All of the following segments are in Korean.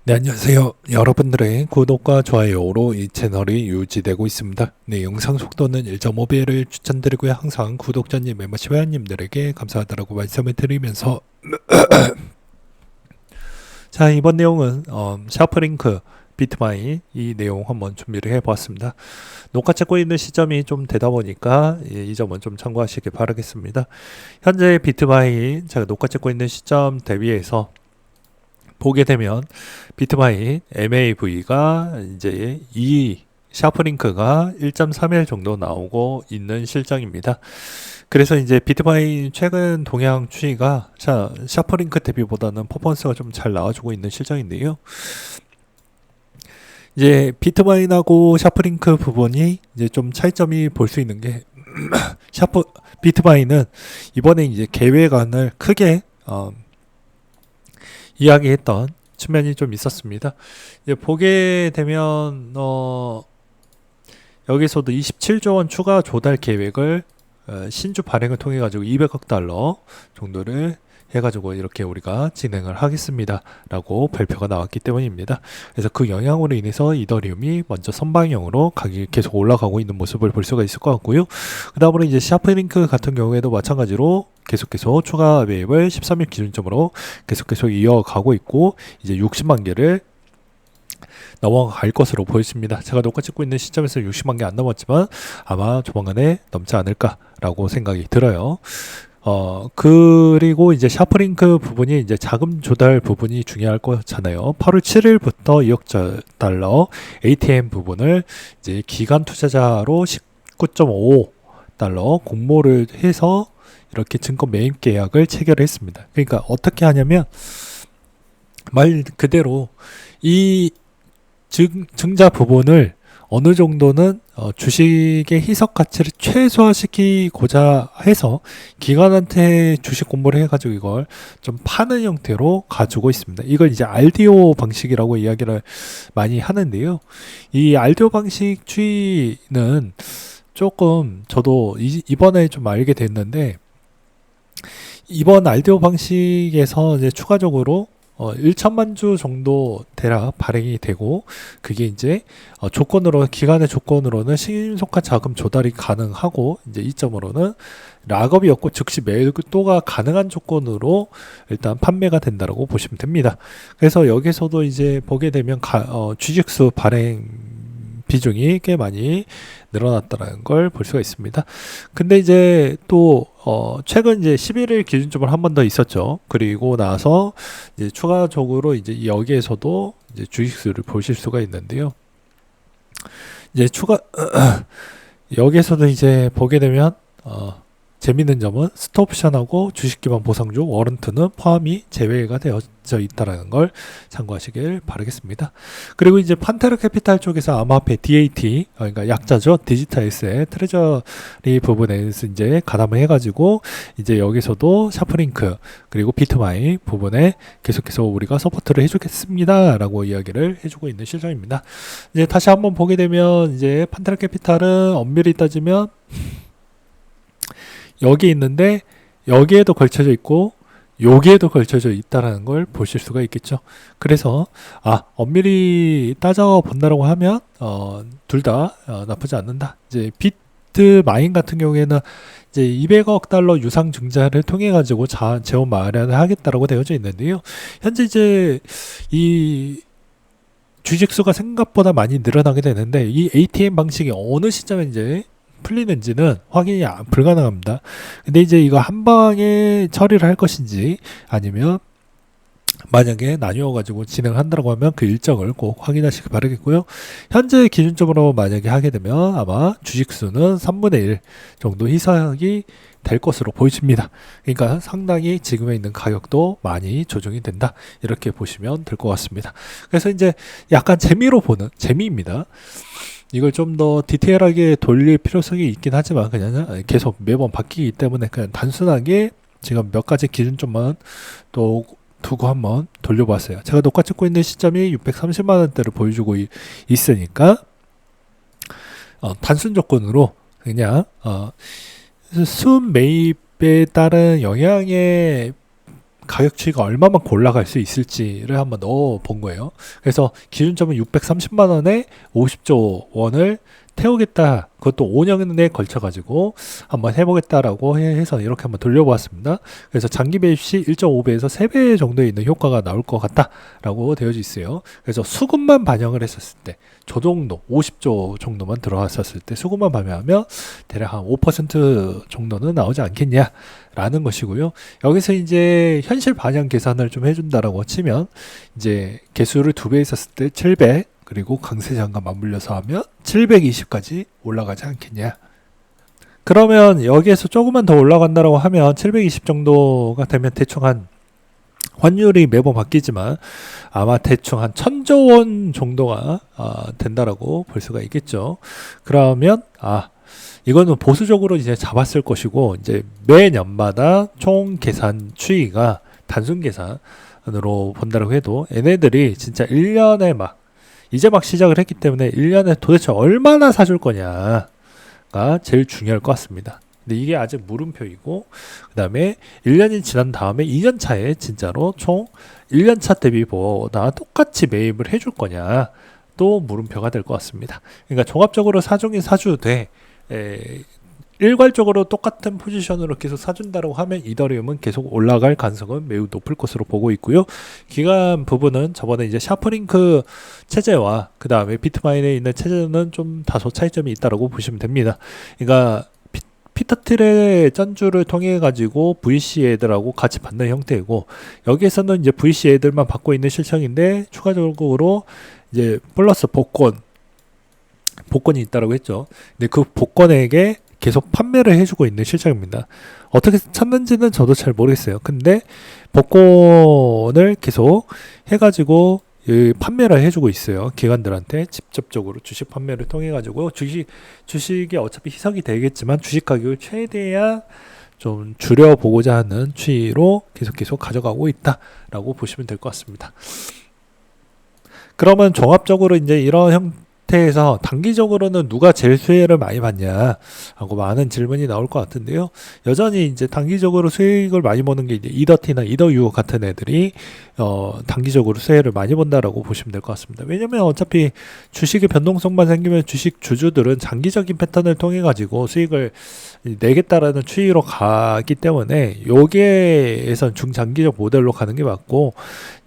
네, 안녕하세요. 여러분들의 구독과 좋아요로 이 채널이 유지되고 있습니다. 네, 영상 속도는 1.5배를 추천드리고요. 항상 구독자님, 멤버십 회원님들에게 감사하다라고 말씀을 드리면서 자, 이번 내용은 샤프링크 비트마인 이 내용 한번 준비를 해보았습니다. 녹화 찍고 있는 시점이 좀 되다 보니까 이 점은 좀 참고하시길 바라겠습니다. 현재 비트마인 제가 녹화 찍고 있는 시점 대비해서 보게 되면 비트마인 MAV가 이제 이 샤프링크가 1.3일 정도 나오고 있는 실정입니다. 그래서 이제 비트마인 최근 동향 추이가 샤프링크 대비보다는 퍼포먼스가 좀 잘 나와주고 있는 실정인데요. 이제 비트마인하고 샤프링크 부분이 이제 좀 차이점이 볼 수 있는 게 샤프 비트마인은 이번에 이제 계획안을 크게 이야기했던 측면이 좀 있었습니다. 이제 보게 되면 여기서도 27조 원 추가 조달 계획을 신주 발행을 통해 가지고 200억 달러 정도를 해가지고 이렇게 우리가 진행을 하겠습니다 라고 발표가 나왔기 때문입니다. 그래서 그 영향으로 인해서 이더리움이 먼저 선방형으로 가격이 계속 올라가고 있는 모습을 볼 수가 있을 것 같고요. 그 다음으로 이제 샤프링크 같은 경우에도 마찬가지로 계속해서 추가 매입을 13일 기준점으로 계속 이어가고 있고 이제 60만 개를 넘어갈 것으로 보여집니다. 제가 녹화 찍고 있는 시점에서 60만 개 안 넘었지만 아마 조만간에 넘지 않을까라고 생각이 들어요. 그리고 이제 샤프링크 부분이 이제 자금 조달 부분이 중요할 거잖아요. 8월 7일부터 2억 달러 ATM 부분을 이제 기관 투자자로 19.5 달러 공모를 해서 이렇게 증권 매입 계약을 체결했습니다. 그러니까 어떻게 하냐면 말 그대로 이 증자 부분을 어느 정도는 주식의 희석 가치를 최소화시키고자 해서 기관한테 주식 공모를 해가지고 이걸 좀 파는 형태로 가지고 있습니다. 이걸 이제 RDO 방식이라고 이야기를 많이 하는데요. 이 RDO 방식 추이는 조금 저도 이번에 좀 알게 됐는데 이번 RDO 방식에서 이제 추가적으로 1천만 주 정도 대략 발행이 되고 그게 이제 조건으로 기간의 조건으로는 신속한 자금 조달이 가능하고 이제 이점으로는 락업이 없고 즉시 매도가 가능한 조건으로 일단 판매가 된다라고 보시면 됩니다. 그래서 여기서도 이제 보게 되면 주식수 발행 비중이 꽤 많이 늘어났다는 걸 볼 수가 있습니다. 근데 이제 또 최근 이제 11일 기준점을 한 번 더 있었죠. 그리고 나서 이제 추가적으로 이제 여기에서도 이제 주식수를 보실 수가 있는데요. 이제 여기에서도 이제 보게 되면 재밌는 점은 스톡옵션하고 주식기반 보상주 워런트는 포함이 제외가 되어져 있다는 걸 참고하시길 바라겠습니다. 그리고 이제 판테라 캐피탈 쪽에서 암호화폐 DAT 그러니까 약자죠. 디지털 에셋 트레저리 부분에서 이제 가담을 해가지고 이제 여기서도 샤프링크 그리고 비트마인 부분에 계속해서 우리가 서포트를 해주겠습니다라고 이야기를 해주고 있는 실정입니다. 이제 다시 한번 보게 되면 이제 판테라 캐피탈은 엄밀히 따지면 여기 있는데 여기에도 걸쳐져 있고 여기에도 걸쳐져 있다라는 걸 보실 수가 있겠죠. 그래서 엄밀히 따져 본다라고 하면 둘 다 나쁘지 않는다. 이제 비트마인 같은 경우에는 이제 200억 달러 유상 증자를 통해 가지고 재원 마련을 하겠다라고 되어져 있는데요. 현재 이제 이 주식수가 생각보다 많이 늘어나게 되는데 이 ATM 방식이 어느 시점에 이제 풀리는지는 확인이 불가능합니다. 근데 이제 이거 한 방에 처리를 할 것인지 아니면 만약에 나뉘어 가지고 진행을 한다고 하면 그 일정을 꼭 확인하시기 바라겠고요. 현재 기준점으로 만약에 하게 되면 아마 주식수는 3분의 1 정도 희석이 될 것으로 보여집니다. 그러니까 상당히 지금에 있는 가격도 많이 조정이 된다. 이렇게 보시면 될 것 같습니다. 그래서 이제 약간 재미로 보는 재미입니다. 이걸 좀 더 디테일하게 돌릴 필요성이 있긴 하지만 그냥 계속 매번 바뀌기 때문에 그냥 단순하게 지금 몇 가지 기준점만 또 두고 한번 돌려봤어요. 제가 녹화 찍고 있는 시점이 630만 원대를 보여주고 있으니까 단순 조건으로 그냥 순 매입에 따른 영향의 가격 추이가 얼마만큼 올라갈 수 있을지를 한번 넣어 본 거예요. 그래서 기준점은 630만 원에 50조 원을 태우겠다. 그것도 5년에 걸쳐 가지고 한번 해보겠다라고 해서 이렇게 한번 돌려보았습니다. 그래서 장기 매입 시 1.5배에서 3배 정도에 있는 효과가 나올 것 같다라고 되어져 있어요. 그래서 수급만 반영을 했었을 때, 저 정도 50조 정도만 들어왔었을 때 수급만 반영하면 대략 한 5% 정도는 나오지 않겠냐라는 것이고요. 여기서 이제 현실 반영 계산을 좀 해준다라고 치면 이제 개수를 2배 했었을 때 700, 그리고 강세장과 맞물려서 하면 720까지 올라가지 않겠냐. 그러면 여기에서 조금만 더 올라간다고 하면 720 정도가 되면 대충 한 환율이 매번 바뀌지만 아마 대충 한 1000조 원 정도가 된다라고 볼 수가 있겠죠. 그러면 이거는 보수적으로 이제 잡았을 것이고, 이제 매년마다 총 계산 추이가 단순 계산으로 본다고 해도 얘네들이 진짜 1년에 이제 막 시작을 했기 때문에 1년에 도대체 얼마나 사줄 거냐가 제일 중요할 것 같습니다. 근데 이게 아직 물음표이고, 그 다음에 1년이 지난 다음에 2년 차에 진짜로 총 1년 차 대비보다 똑같이 매입을 해줄 거냐, 또 물음표가 될 것 같습니다. 그러니까 종합적으로 사중이 사주되 일괄적으로 똑같은 포지션으로 계속 사준다고 하면 이더리움은 계속 올라갈 가능성은 매우 높을 것으로 보고 있고요. 기간 부분은 저번에 이제 샤프링크 체제와 그 다음에 비트마인에 있는 체제는 좀 다소 차이점이 있다고 보시면 됩니다. 그러니까 피터틸의 전주를 통해 가지고 VC 애들하고 같이 받는 형태이고, 여기에서는 이제 VC 애들만 받고 있는 실적인데 추가적으로 이제 플러스 복권이 있다라고 했죠. 근데 그 복권에게 계속 판매를 해주고 있는 실적입니다. 어떻게 찾는지는 저도 잘 모르겠어요. 근데 복권을 계속 해가지고 판매를 해주고 있어요. 기관들한테 직접적으로 주식 판매를 통해 가지고 주식이 어차피 희석이 되겠지만 주식 가격을 최대한 좀 줄여보고자 하는 추이로 계속 가져가고 있다라고 보시면 될 것 같습니다. 그러면 종합적으로 이제 이런 형태에서 단기적으로는 누가 제일 수혜를 많이 받냐 하고 많은 질문이 나올 것 같은데요. 여전히 이제 단기적으로 수익을 많이 보는 게 이제 이더티나 이더유 같은 애들이 단기적으로 수혜를 많이 본다라고 보시면 될 것 같습니다. 왜냐면 어차피 주식의 변동성만 생기면 주식 주주들은 장기적인 패턴을 통해 가지고 수익을 내겠다라는 추이로 가기 때문에 여기에선 중장기적 모델로 가는 게 맞고,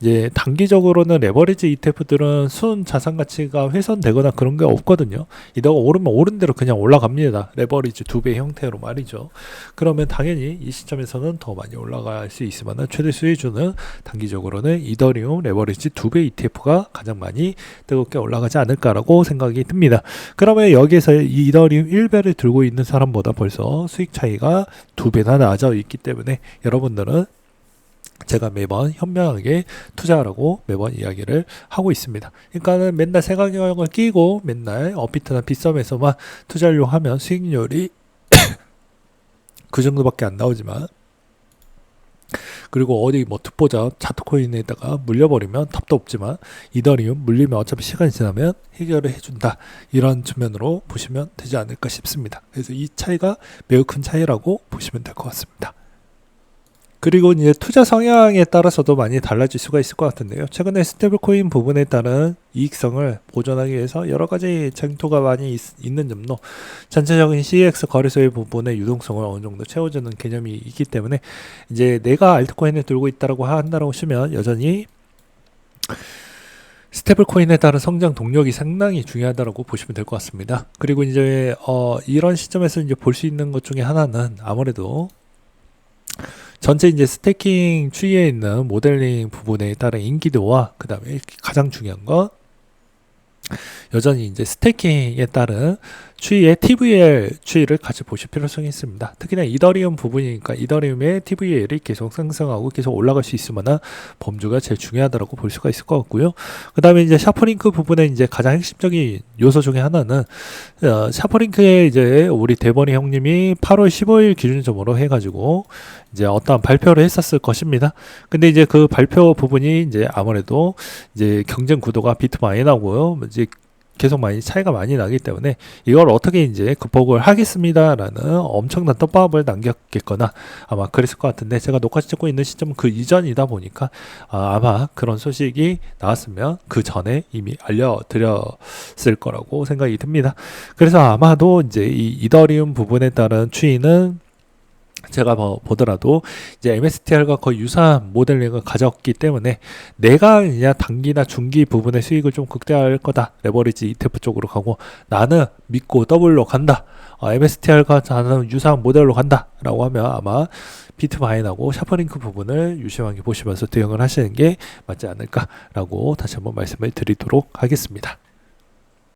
이제 단기적으로는 레버리지 ETF들은 순 자산 가치가 훼손되거나 그런 게 없거든요. 이더가 오르면 오른 대로 그냥 올라갑니다. 레버리지 2배 형태로 말이죠. 그러면 당연히 이 시점에서는 더 많이 올라갈 수 있으면 최대 수혜주는 단기적으로는 이더리움 레버리지 2배 ETF가 가장 많이 뜨겁게 올라가지 않을까라고 생각이 듭니다. 그러면 여기에서 이더리움 1배를 들고 있는 사람보다 벌써 수익 차이가 2배나 나져 있기 때문에 여러분들은 제가 매번 현명하게 투자하라고 매번 이야기를 하고 있습니다. 그러니까는 맨날 새 가격을 끼고 맨날 업비트나 빗썸에서만 투자하려고 하면 수익률이 그 정도밖에 안 나오지만, 그리고 어디 뭐 특보자 차트코인에다가 물려버리면 답도 없지만 이더리움 물리면 어차피 시간이 지나면 해결을 해준다, 이런 측면으로 보시면 되지 않을까 싶습니다. 그래서 이 차이가 매우 큰 차이라고 보시면 될 것 같습니다. 그리고 이제 투자 성향에 따라서도 많이 달라질 수가 있을 것 같은데요. 최근에 스테이블코인 부분에 따른 이익성을 보존하기 위해서 여러 가지 쟁토가 많이 있는 점도 전체적인 CEX 거래소의 부분의 유동성을 어느 정도 채워주는 개념이 있기 때문에 이제 내가 알트코인을 들고 있다라고 한다고 하시면 여전히 스테이블코인에 따른 성장 동력이 상당히 중요하다고 보시면 될 것 같습니다. 그리고 이제 이런 시점에서 이제 볼 수 있는 것 중에 하나는 아무래도 전체 이제 스테이킹 추이에 있는 모델링 부분에 따른 인기도와 그 다음에 가장 중요한 건 여전히 이제 스테이킹에 따른 추이의 TVL 추이를 같이 보실 필요성이 있습니다. 특히나 이더리움 부분이니까 이더리움의 TVL이 계속 상승하고 계속 올라갈 수 있을 만한 범주가 제일 중요하다고 볼 수가 있을 것 같고요. 그 다음에 이제 샤프링크 부분에 이제 가장 핵심적인 요소 중에 하나는 샤프링크에 이제 우리 대번이 형님이 8월 15일 기준점으로 해가지고 이제 어떠한 발표를 했었을 것입니다. 근데 이제 그 발표 부분이 이제 아무래도 이제 경쟁 구도가 비트마인하고요. 이제 계속 많이 차이가 많이 나기 때문에 이걸 어떻게 이제 극복을 하겠습니다라는 엄청난 떡밥을 남겼겠거나 아마 그랬을 것 같은데, 제가 녹화 찍고 있는 시점은 그 이전이다 보니까 아마 그런 소식이 나왔으면 그 전에 이미 알려드렸을 거라고 생각이 듭니다. 그래서 아마도 이제 이 이더리움 부분에 따른 추이는 제가 보더라도 이제 MSTR과 거의 유사한 모델링을 가졌기 때문에 내가 그냥 단기나 중기 부분의 수익을 좀 극대화할 거다, 레버리지 ETF 쪽으로 가고 나는 믿고 더블로 간다, MSTR과 나는 유사한 모델로 간다 라고 하면 아마 비트마인하고 샤퍼링크 부분을 유심하게 보시면서 대응을 하시는 게 맞지 않을까 라고 다시 한번 말씀을 드리도록 하겠습니다.